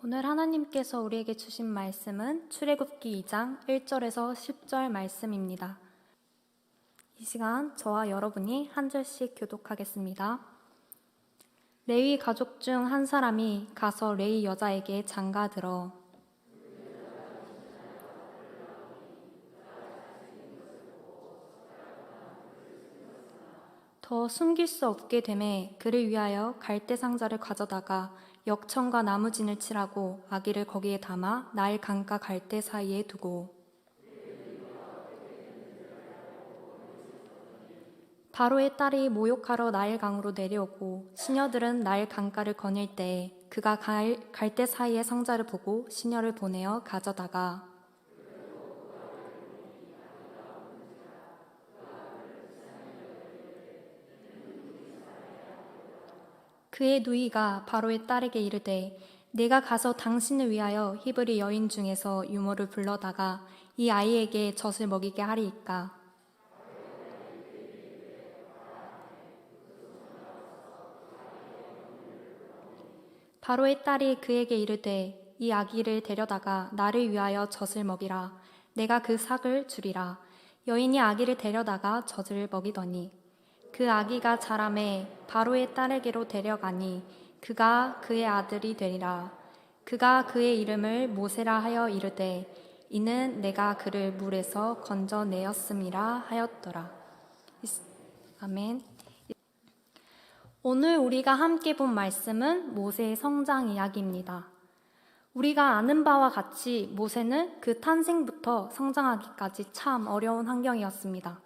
오늘 하나님께서 우리에게 주신 말씀은 출애굽기 2장 1절에서 10절 말씀입니다. 이 시간 저와 여러분이 한 절씩 교독하겠습니다. 레위 가족 중 한 사람이 가서 레위 여자에게 장가들어 더 숨길 수 없게 되매 그를 위하여 갈대 상자를 가져다가 역청과 나무진을 칠하고 아기를 거기에 담아 나일 강가 갈대 사이에 두고 바로의 딸이 모욕하러 나일 강으로 내려오고 시녀들은 나일 강가를 거닐 때에 그가 갈대 사이의 상자를 보고 시녀를 보내어 가져다가 그의 누이가 바로의 딸에게 이르되 내가 가서 당신을 위하여 히브리 여인 중에서 유모를 불러다가 이 아이에게 젖을 먹이게 하리이까. 바로의 딸이 그에게 이르되 이 아기를 데려다가 나를 위하여 젖을 먹이라. 내가 그 삭을 주리라. 여인이 아기를 데려다가 젖을 먹이더니 그 아기가 자라매 바로의 딸에게로 데려가니 그가 그의 아들이 되리라. 그가 그의 이름을 모세라 하여 이르되 이는 내가 그를 물에서 건져내었음이라 하였더라. 아멘. 오늘 우리가 함께 본 말씀은 모세의 성장 이야기입니다. 우리가 아는 바와 같이 모세는 그 탄생부터 성장하기까지 참 어려운 환경이었습니다.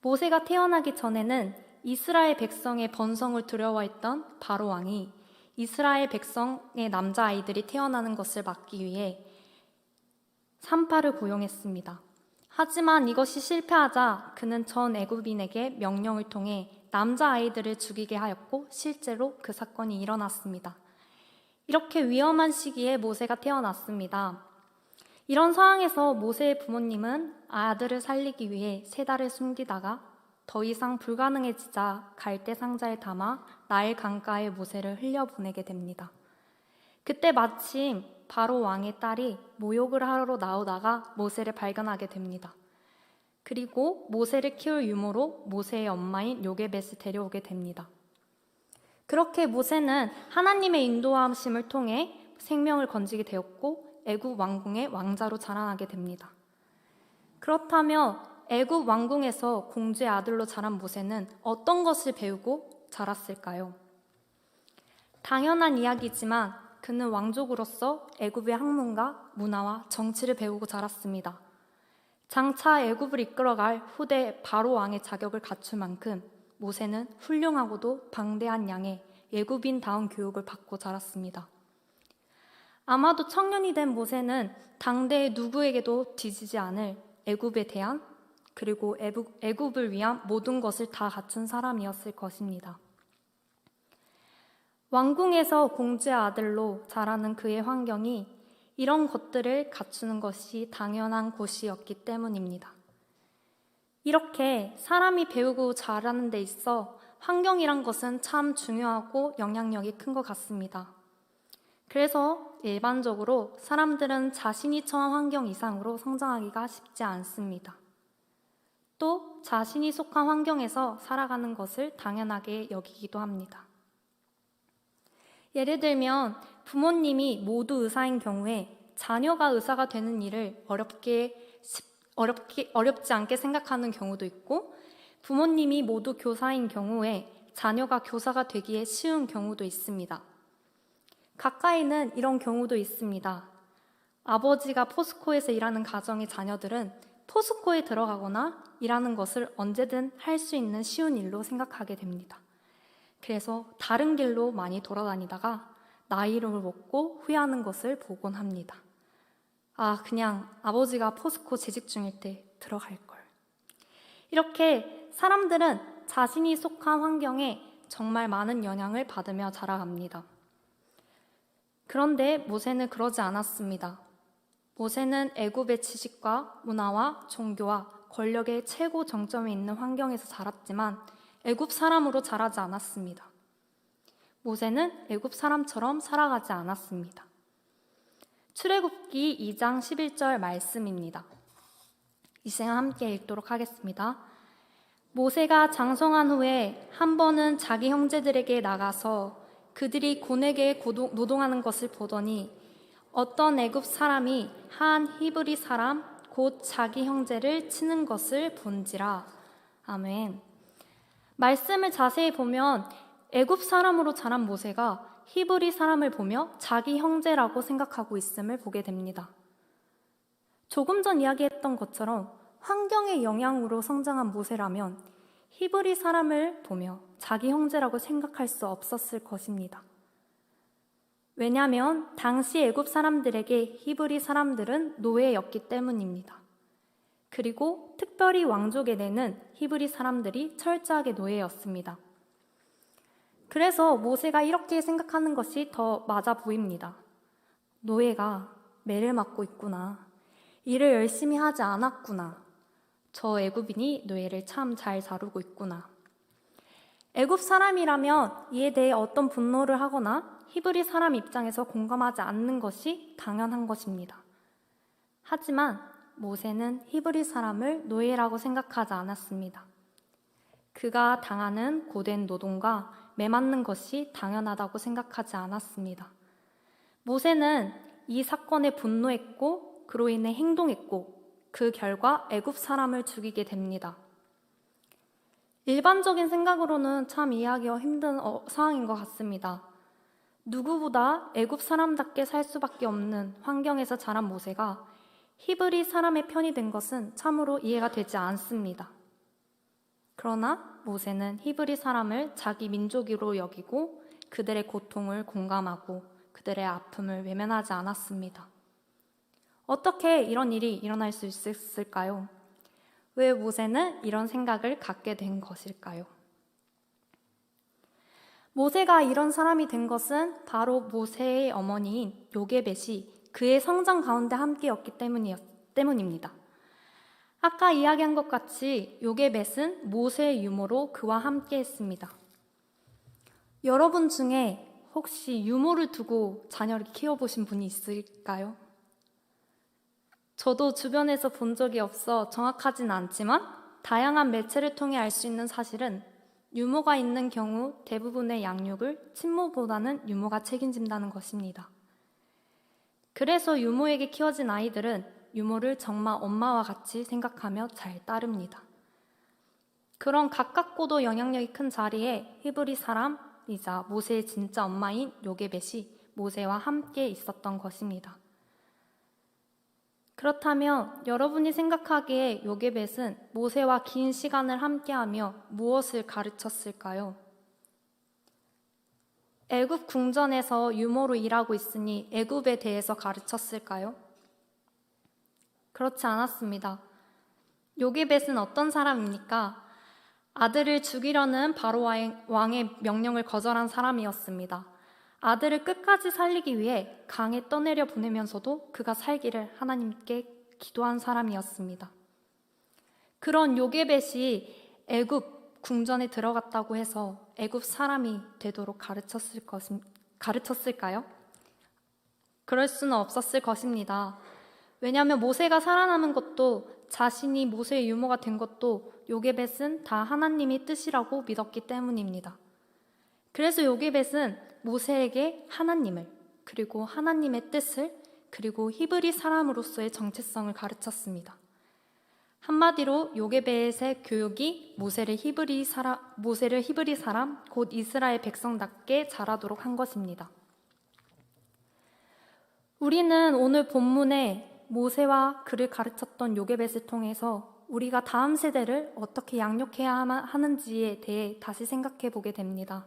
모세가 태어나기 전에는 이스라엘 백성의 번성을 두려워했던 바로 왕이 이스라엘 백성의 남자아이들이 태어나는 것을 막기 위해 산파를 고용했습니다. 하지만 이것이 실패하자 그는 전 애굽인에게 명령을 통해 남자아이들을 죽이게 하였고 실제로 그 사건이 일어났습니다. 이렇게 위험한 시기에 모세가 태어났습니다. 이런 상황에서 모세의 부모님은 아들을 살리기 위해 3달을 숨기다가 더 이상 불가능해지자 갈대 상자에 담아 나일 강가에 모세를 흘려보내게 됩니다. 그때 마침 바로 왕의 딸이 모욕을 하러 나오다가 모세를 발견하게 됩니다. 그리고 모세를 키울 유모로 모세의 엄마인 요게벳을 데려오게 됩니다. 그렇게 모세는 하나님의 인도하심을 통해 생명을 건지게 되었고 애굽 왕궁의 왕자로 자라나게 됩니다. 그렇다면 애굽 왕궁에서 공주의 아들로 자란 모세는 어떤 것을 배우고 자랐을까요? 당연한 이야기지만 그는 왕족으로서 애굽의 학문과 문화와 정치를 배우고 자랐습니다. 장차 애굽을 이끌어갈 후대 바로 왕의 자격을 갖출 만큼 모세는 훌륭하고도 방대한 양의 애굽인다운 교육을 받고 자랐습니다. 아마도 청년이 된 모세는 당대의 누구에게도 뒤지지 않을 애굽에 대한 그리고 애굽을 위한 모든 것을 다 갖춘 사람이었을 것입니다. 왕궁에서 공주의 아들로 자라는 그의 환경이 이런 것들을 갖추는 것이 당연한 곳이었기 때문입니다. 이렇게 사람이 배우고 자라는 데 있어 환경이란 것은 참 중요하고 영향력이 큰 것 같습니다. 그래서 일반적으로 사람들은 자신이 처한 환경 이상으로 성장하기가 쉽지 않습니다. 또 자신이 속한 환경에서 살아가는 것을 당연하게 여기기도 합니다. 예를 들면 부모님이 모두 의사인 경우에 자녀가 의사가 되는 일을 어렵지 않게 생각하는 경우도 있고 부모님이 모두 교사인 경우에 자녀가 교사가 되기에 쉬운 경우도 있습니다. 가까이는 이런 경우도 있습니다. 아버지가 포스코에서 일하는 가정의 자녀들은 포스코에 들어가거나 일하는 것을 언제든 할 수 있는 쉬운 일로 생각하게 됩니다. 그래서 다른 길로 많이 돌아다니다가 나이를 먹고 후회하는 것을 보곤 합니다. 그냥 아버지가 포스코 재직 중일 때 들어갈 걸. 이렇게 사람들은 자신이 속한 환경에 정말 많은 영향을 받으며 자라갑니다. 그런데 모세는 그러지 않았습니다. 모세는 애굽의 지식과 문화와 종교와 권력의 최고 정점에 있는 환경에서 자랐지만 애굽 사람으로 자라지 않았습니다. 모세는 애굽 사람처럼 살아가지 않았습니다. 출애굽기 2장 11절 말씀입니다. 이 시간 함께 읽도록 하겠습니다. 모세가 장성한 후에 한 번은 자기 형제들에게 나가서 그들이 곤에게 노동하는 것을 보더니 어떤 애굽 사람이 한 히브리 사람 곧 자기 형제를 치는 것을 본지라. 아멘. 말씀을 자세히 보면 애굽 사람으로 자란 모세가 히브리 사람을 보며 자기 형제라고 생각하고 있음을 보게 됩니다. 조금 전 이야기했던 것처럼 환경의 영향으로 성장한 모세라면 히브리 사람을 보며 자기 형제라고 생각할 수 없었을 것입니다. 왜냐하면 당시 애굽 사람들에게 히브리 사람들은 노예였기 때문입니다. 그리고 특별히 왕족에게는 히브리 사람들이 철저하게 노예였습니다. 그래서 모세가 이렇게 생각하는 것이 더 맞아 보입니다. 노예가 매를 맞고 있구나. 일을 열심히 하지 않았구나. 저 애굽인이 노예를 참 잘 다루고 있구나. 애굽 사람이라면 이에 대해 어떤 분노를 하거나 히브리 사람 입장에서 공감하지 않는 것이 당연한 것입니다. 하지만 모세는 히브리 사람을 노예라고 생각하지 않았습니다. 그가 당하는 고된 노동과 매맞는 것이 당연하다고 생각하지 않았습니다. 모세는 이 사건에 분노했고 그로 인해 행동했고 그 결과 애굽 사람을 죽이게 됩니다. 일반적인 생각으로는 참 이해하기가 힘든 상황인 것 같습니다. 누구보다 애굽 사람답게 살 수밖에 없는 환경에서 자란 모세가 히브리 사람의 편이 된 것은 참으로 이해가 되지 않습니다. 그러나 모세는 히브리 사람을 자기 민족으로 여기고 그들의 고통을 공감하고 그들의 아픔을 외면하지 않았습니다. 어떻게 이런 일이 일어날 수 있었을까요? 왜 모세는 이런 생각을 갖게 된 것일까요? 모세가 이런 사람이 된 것은 바로 모세의 어머니인 요게벳이 그의 성장 가운데 함께였기 때문입니다. 아까 이야기한 것 같이 요게벳은 모세의 유모로 그와 함께 했습니다. 여러분 중에 혹시 유모를 두고 자녀를 키워보신 분이 있을까요? 저도 주변에서 본 적이 없어 정확하진 않지만 다양한 매체를 통해 알 수 있는 사실은 유모가 있는 경우 대부분의 양육을 친모보다는 유모가 책임진다는 것입니다. 그래서 유모에게 키워진 아이들은 유모를 정말 엄마와 같이 생각하며 잘 따릅니다. 그런 가깝고도 영향력이 큰 자리에 히브리 사람이자 모세의 진짜 엄마인 요게벳이 모세와 함께 있었던 것입니다. 그렇다면 여러분이 생각하기에 요게벳은 모세와 긴 시간을 함께하며 무엇을 가르쳤을까요? 애굽 궁전에서 유모로 일하고 있으니 애굽에 대해서 가르쳤을까요? 그렇지 않았습니다. 요게벳은 어떤 사람입니까? 아들을 죽이려는 바로 왕의 명령을 거절한 사람이었습니다. 아들을 끝까지 살리기 위해 강에 떠내려 보내면서도 그가 살기를 하나님께 기도한 사람이었습니다. 그런 요게벳이 애굽 궁전에 들어갔다고 해서 애굽 사람이 되도록 가르쳤을까요? 그럴 수는 없었을 것입니다. 왜냐하면 모세가 살아남은 것도 자신이 모세의 유모가 된 것도 요게벳은 다 하나님의 뜻이라고 믿었기 때문입니다. 그래서 요게벳은 모세에게 하나님을 그리고 하나님의 뜻을 그리고 히브리 사람으로서의 정체성을 가르쳤습니다. 한마디로 요게벳의 교육이 모세를 히브리 사람 곧 이스라엘 백성답게 자라도록 한 것입니다. 우리는 오늘 본문에 모세와 그를 가르쳤던 요게벳을 통해서 우리가 다음 세대를 어떻게 양육해야 하는지에 대해 다시 생각해 보게 됩니다.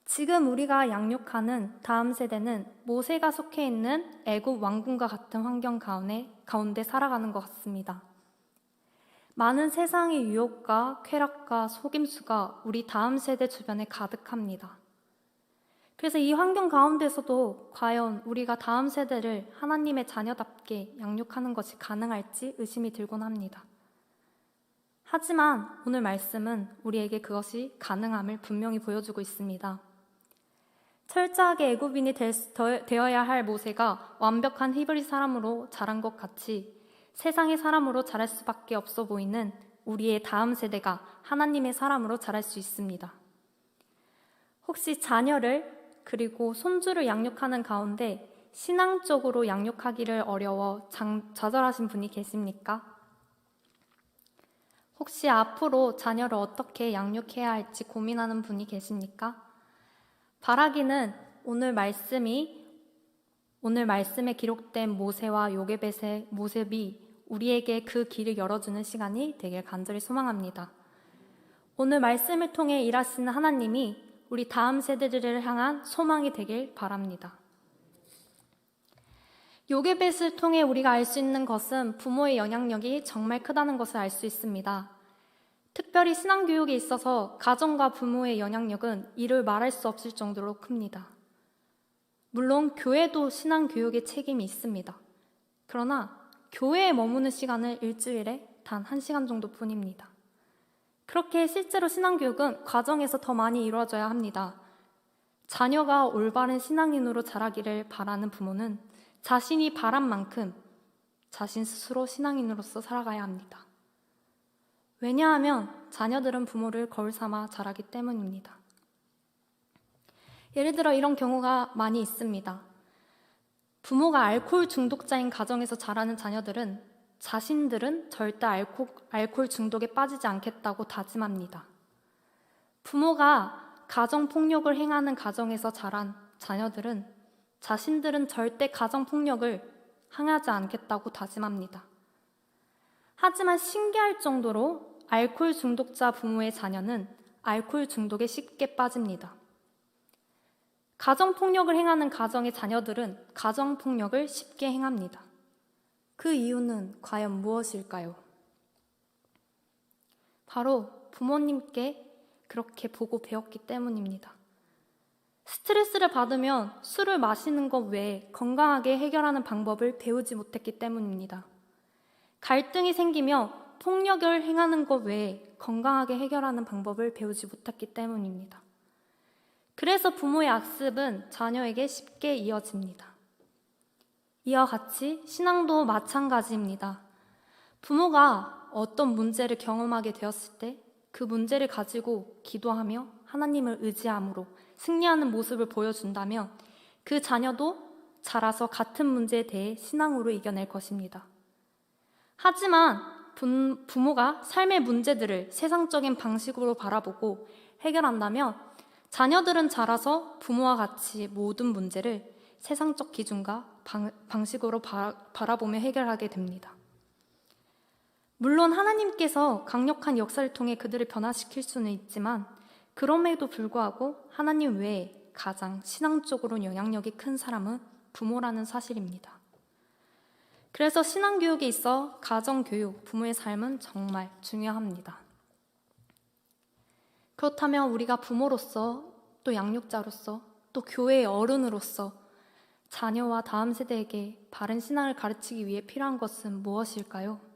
지금 우리가 양육하는 다음 세대는 모세가 속해 있는 애굽 왕궁과 같은 환경 가운데 살아가는 것 같습니다. 많은 세상의 유혹과 쾌락과 속임수가 우리 다음 세대 주변에 가득합니다. 그래서 이 환경 가운데서도 과연 우리가 다음 세대를 하나님의 자녀답게 양육하는 것이 가능할지 의심이 들곤 합니다. 하지만 오늘 말씀은 우리에게 그것이 가능함을 분명히 보여주고 있습니다. 철저하게 애굽인이 되어야 할 모세가 완벽한 히브리 사람으로 자란 것 같이 세상의 사람으로 자랄 수밖에 없어 보이는 우리의 다음 세대가 하나님의 사람으로 자랄 수 있습니다. 혹시 자녀를 그리고 손주를 양육하는 가운데 신앙적으로 양육하기를 어려워 좌절하신 분이 계십니까? 혹시 앞으로 자녀를 어떻게 양육해야 할지 고민하는 분이 계십니까? 바라기는 오늘 말씀에 기록된 모세와 요게벳의 모습이 우리에게 그 길을 열어주는 시간이 되길 간절히 소망합니다. 오늘 말씀을 통해 일하시는 하나님이 우리 다음 세대들을 향한 소망이 되길 바랍니다. 요게벳을 통해 우리가 알 수 있는 것은 부모의 영향력이 정말 크다는 것을 알 수 있습니다. 특별히 신앙교육에 있어서 가정과 부모의 영향력은 이를 말할 수 없을 정도로 큽니다. 물론 교회도 신앙교육에 책임이 있습니다. 그러나 교회에 머무는 시간은 일주일에 단 1시간 정도뿐입니다. 그렇게 실제로 신앙교육은 가정에서 더 많이 이루어져야 합니다. 자녀가 올바른 신앙인으로 자라기를 바라는 부모는 자신이 바란 만큼 자신 스스로 신앙인으로서 살아가야 합니다. 왜냐하면 자녀들은 부모를 거울 삼아 자라기 때문입니다. 예를 들어 이런 경우가 많이 있습니다. 부모가 알코올 중독자인 가정에서 자라는 자녀들은 자신들은 절대 알코올 중독에 빠지지 않겠다고 다짐합니다. 부모가 가정폭력을 행하는 가정에서 자란 자녀들은 자신들은 절대 가정폭력을 행하지 않겠다고 다짐합니다. 하지만 신기할 정도로 알코올 중독자 부모의 자녀는 알코올 중독에 쉽게 빠집니다. 가정폭력을 행하는 가정의 자녀들은 가정폭력을 쉽게 행합니다. 그 이유는 과연 무엇일까요? 바로 부모님께 그렇게 보고 배웠기 때문입니다. 스트레스를 받으면 술을 마시는 것 외에 건강하게 해결하는 방법을 배우지 못했기 때문입니다. 갈등이 생기며 폭력을 행하는 것 외에 건강하게 해결하는 방법을 배우지 못했기 때문입니다. 그래서 부모의 악습은 자녀에게 쉽게 이어집니다. 이와 같이 신앙도 마찬가지입니다. 부모가 어떤 문제를 경험하게 되었을 때 그 문제를 가지고 기도하며 하나님을 의지함으로 승리하는 모습을 보여준다면 그 자녀도 자라서 같은 문제에 대해 신앙으로 이겨낼 것입니다. 하지만 부모가 삶의 문제들을 세상적인 방식으로 바라보고 해결한다면 자녀들은 자라서 부모와 같이 모든 문제를 세상적 기준과 방식으로 바라보며 해결하게 됩니다. 물론 하나님께서 강력한 역사를 통해 그들을 변화시킬 수는 있지만 그럼에도 불구하고 하나님 외에 가장 신앙적으로 영향력이 큰 사람은 부모라는 사실입니다. 그래서 신앙교육에 있어 가정교육, 부모의 삶은 정말 중요합니다. 그렇다면 우리가 부모로서 또 양육자로서 또 교회의 어른으로서 자녀와 다음 세대에게 바른 신앙을 가르치기 위해 필요한 것은 무엇일까요?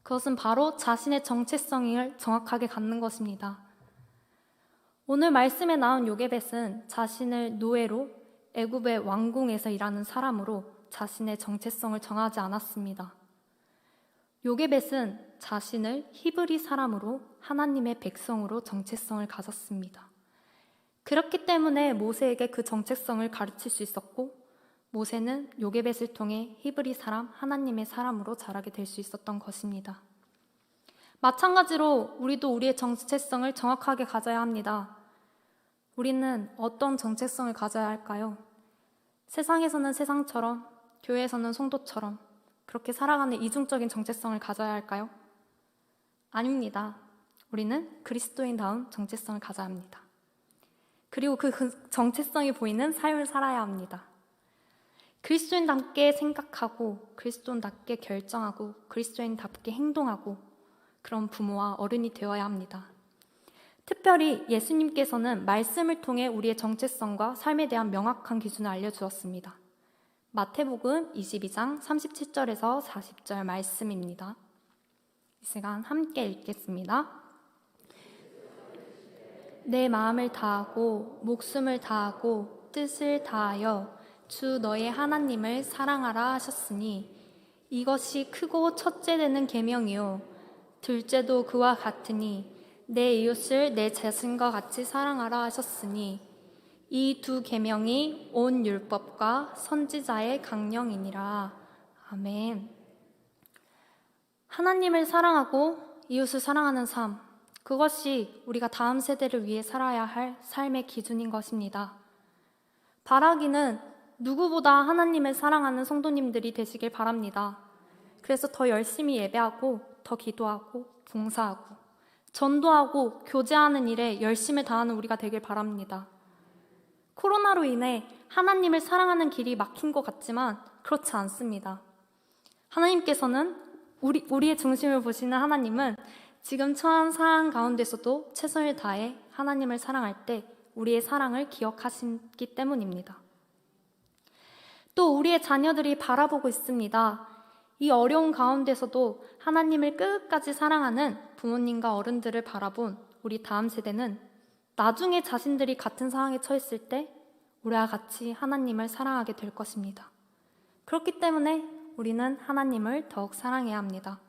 그것은 바로 자신의 정체성을 정확하게 갖는 것입니다. 오늘 말씀에 나온 요게벳은 자신을 노예로 애굽의 왕궁에서 일하는 사람으로 자신의 정체성을 정하지 않았습니다. 요게벳은 자신을 히브리 사람으로 하나님의 백성으로 정체성을 가졌습니다. 그렇기 때문에 모세에게 그 정체성을 가르칠 수 있었고 모세는 요게벳을 통해 히브리 사람, 하나님의 사람으로 자라게 될 수 있었던 것입니다. 마찬가지로 우리도 우리의 정체성을 정확하게 가져야 합니다. 우리는 어떤 정체성을 가져야 할까요? 세상에서는 세상처럼, 교회에서는 성도처럼 그렇게 살아가는 이중적인 정체성을 가져야 할까요? 아닙니다. 우리는 그리스도인다운 정체성을 가져야 합니다. 그리고 그 정체성이 보이는 삶을 살아야 합니다. 그리스도인답게 생각하고 그리스도인답게 결정하고 그리스도인답게 행동하고 그런 부모와 어른이 되어야 합니다. 특별히 예수님께서는 말씀을 통해 우리의 정체성과 삶에 대한 명확한 기준을 알려주었습니다. 마태복음 22장 37절에서 40절 말씀입니다. 이 시간 함께 읽겠습니다. 내 마음을 다하고 목숨을 다하고 뜻을 다하여 주 너의 하나님을 사랑하라 하셨으니 이것이 크고 첫째 되는 계명이요 둘째도 그와 같으니 내 이웃을 내 자신과 같이 사랑하라 하셨으니 이 두 계명이 온 율법과 선지자의 강령이니라. 아멘. 하나님을 사랑하고 이웃을 사랑하는 삶, 그것이 우리가 다음 세대를 위해 살아야 할 삶의 기준인 것입니다. 바라기는 누구보다 하나님을 사랑하는 성도님들이 되시길 바랍니다. 그래서 더 열심히 예배하고 더 기도하고 봉사하고 전도하고 교제하는 일에 열심을 다하는 우리가 되길 바랍니다. 코로나로 인해 하나님을 사랑하는 길이 막힌 것 같지만 그렇지 않습니다. 하나님께서는 우리의 중심을 보시는 하나님은 지금 처한 상황 가운데서도 최선을 다해 하나님을 사랑할 때 우리의 사랑을 기억하시기 때문입니다. 또 우리의 자녀들이 바라보고 있습니다. 이 어려운 가운데서도 하나님을 끝까지 사랑하는 부모님과 어른들을 바라본 우리 다음 세대는 나중에 자신들이 같은 상황에 처했을 때 우리와 같이 하나님을 사랑하게 될 것입니다. 그렇기 때문에 우리는 하나님을 더욱 사랑해야 합니다.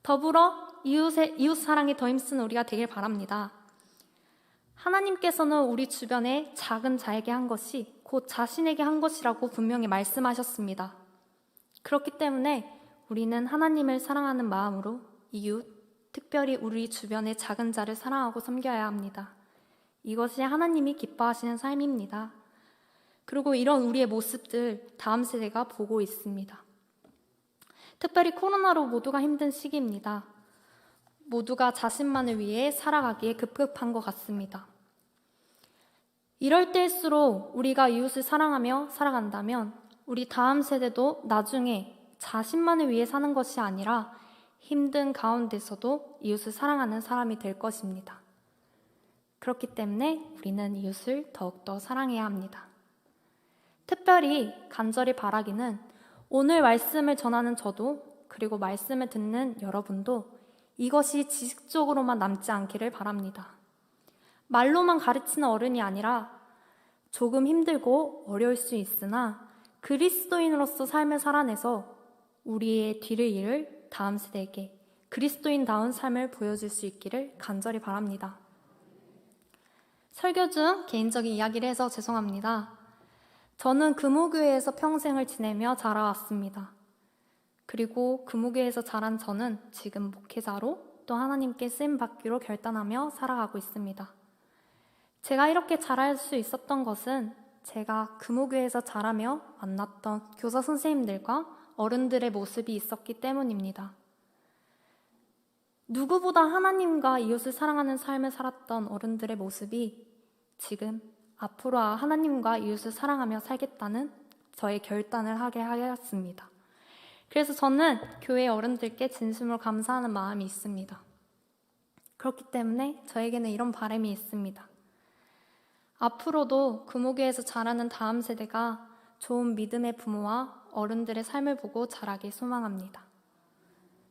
더불어 이웃 사랑에 더 힘쓰는 우리가 되길 바랍니다. 하나님께서는 우리 주변에 작은 자에게 한 것이 곧 자신에게 한 것이라고 분명히 말씀하셨습니다. 그렇기 때문에 우리는 하나님을 사랑하는 마음으로 이웃, 특별히 우리 주변의 작은 자를 사랑하고 섬겨야 합니다. 이것이 하나님이 기뻐하시는 삶입니다. 그리고 이런 우리의 모습들 다음 세대가 보고 있습니다. 특별히 코로나로 모두가 힘든 시기입니다. 모두가 자신만을 위해 살아가기에 급급한 것 같습니다. 이럴 때일수록 우리가 이웃을 사랑하며 살아간다면 우리 다음 세대도 나중에 자신만을 위해 사는 것이 아니라 힘든 가운데서도 이웃을 사랑하는 사람이 될 것입니다. 그렇기 때문에 우리는 이웃을 더욱더 사랑해야 합니다. 특별히 간절히 바라기는 오늘 말씀을 전하는 저도 그리고 말씀을 듣는 여러분도 이것이 지식적으로만 남지 않기를 바랍니다. 말로만 가르치는 어른이 아니라 조금 힘들고 어려울 수 있으나 그리스도인으로서 삶을 살아내서 우리의 뒤를 이을 다음 세대에게 그리스도인다운 삶을 보여줄 수 있기를 간절히 바랍니다. 설교 중 개인적인 이야기를 해서 죄송합니다. 저는 금호교회에서 평생을 지내며 자라왔습니다. 그리고 금호교회에서 자란 저는 지금 목회자로 또 하나님께 쓰임받기로 결단하며 살아가고 있습니다. 제가 이렇게 자랄 수 있었던 것은 제가 금호교회에서 자라며 만났던 교사 선생님들과 어른들의 모습이 있었기 때문입니다. 누구보다 하나님과 이웃을 사랑하는 삶을 살았던 어른들의 모습이 지금 앞으로 하나님과 이웃을 사랑하며 살겠다는 저의 결단을 하게 하였습니다. 그래서 저는 교회 어른들께 진심으로 감사하는 마음이 있습니다. 그렇기 때문에 저에게는 이런 바람이 있습니다. 앞으로도 금호교회에서 자라는 다음 세대가 좋은 믿음의 부모와 어른들의 삶을 보고 자라길 소망합니다.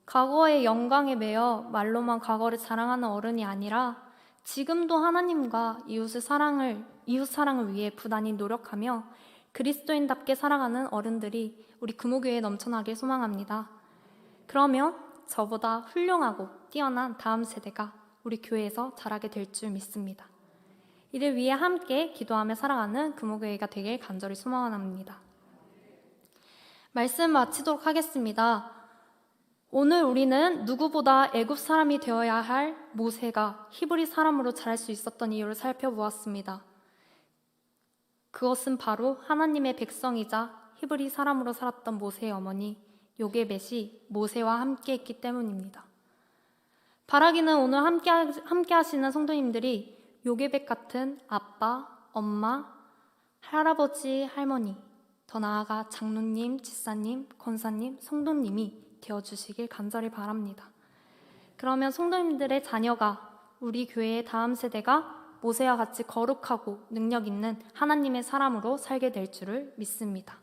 과거의 영광에 매여 말로만 과거를 자랑하는 어른이 아니라 지금도 하나님과 이웃 사랑을 위해 부단히 노력하며 그리스도인답게 살아가는 어른들이 우리 금호교회에 넘쳐나길 소망합니다. 그러면 저보다 훌륭하고 뛰어난 다음 세대가 우리 교회에서 자라게 될 줄 믿습니다. 이를 위해 함께 기도하며 살아가는 금호교회가 되길 간절히 소망합니다. 말씀 마치도록 하겠습니다. 오늘 우리는 누구보다 애굽 사람이 되어야 할 모세가 히브리 사람으로 자랄 수 있었던 이유를 살펴보았습니다. 그것은 바로 하나님의 백성이자 히브리 사람으로 살았던 모세의 어머니 요게벳이 모세와 함께 했기 때문입니다. 바라기는 오늘 함께 하시는 성도님들이 요게벳 같은 아빠, 엄마, 할아버지, 할머니, 더 나아가 장로님, 집사님, 권사님, 성도님이 되어주시길 간절히 바랍니다. 그러면 성도님들의 자녀가 우리 교회의 다음 세대가 모세와 같이 거룩하고 능력 있는 하나님의 사람으로 살게 될 줄을 믿습니다.